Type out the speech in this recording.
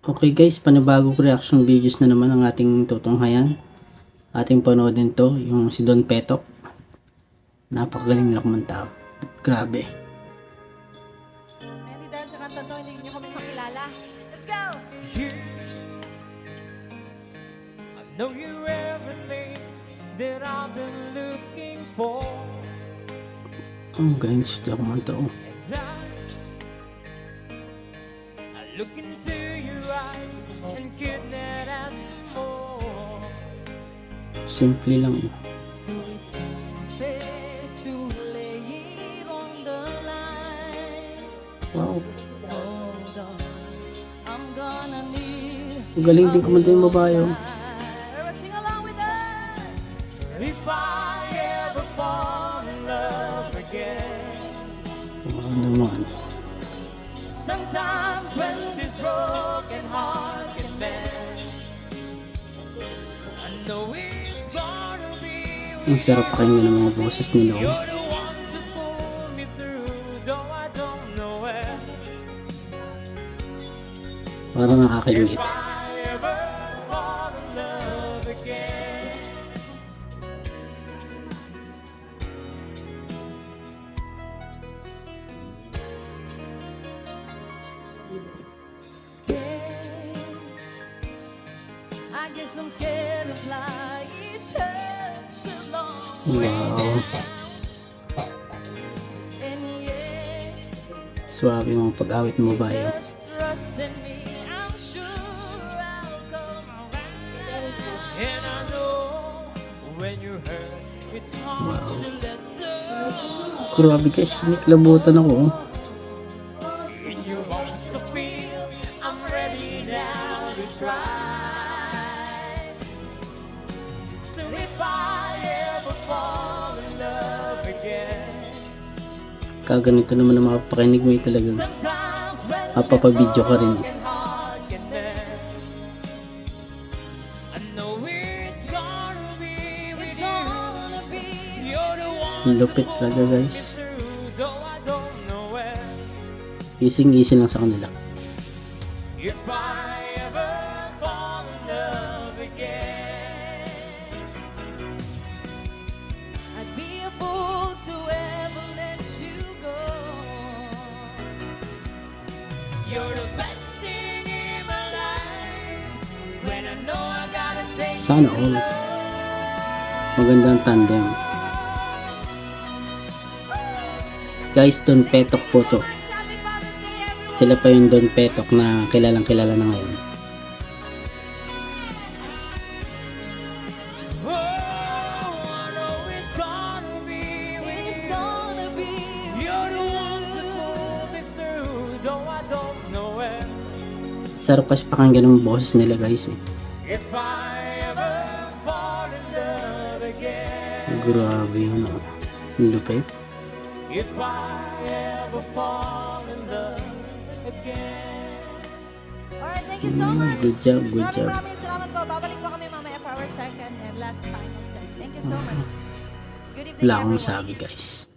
Okay guys, panibagong reaction videos na naman ang ating tutunghayan. Ating panoodin to, yung si Don Petok. Napakagaling na kumanta. Grabe. Hindi dahil sa kanta to, hindi nyo kami makilala. Let's go! I know you're everything that I've been looking for. Ang galing siya kumanta. Oh. I look into your eyes and couldn't ask for more. Simple lang. So it's fair to lay it on the line. Wow. Hold on, I'm gonna need Ang galing din kumanta yung babae. Oh. Everyone sing along with us. If I ever fall in love again, Wow naman. sometimes when this broken heart can mend, I know it's gonna be Ang sarap pakinggan ng mga boses nila. Oh. you're the one to pull me through, though I don't know where. Parang nakakaingit. If I ever fall in love again, Scared. I guess I'm scared of flying. Touch along. Wow. And yeah, Swabe mga pag-awit ng babae. Oh. just trust in me. I'm sure I'll come around. and I know when you're hurt, it's hard to let go. Grabe guys, kiniklabutan ako. Oh. In your arms to feel, I'm ready now to try. So if I ever fall in love again, Kaganito naman ang makapakinig mo talagang sometimes when mapapabidyo ka rin. broken heart can mend, I know it's gonna be with It's gonna be you. You're the one Ang lupit talaga guys. through, though I don't know where. Easy lang sa kanila. If I ever fall in love again, I'd be a fool to ever let you go. you're the best thing in my life. When I know I gotta take Sana you to all. love. Magandang tandem. Guys, Don Petok po to. Happy Father's Day, everyone! Sila pa yung Don Petok na kilalang kilala na ngayon. Oh, I know it's gonna be with It's you. gonna be You're the one to pull me through, though I don't know where. Sarap pa pakinggan ng boses nila guys eh. If I ever fall in love again, Grabe yun oh. Ang lupit. if I ever fall in love again. Alright, thank you so much. Good job, good job. Maraming salamat po. Babalik po kami mamaya for our second and last final set. Thank you so much. Good evening, Wala akong everyone. sabi guys.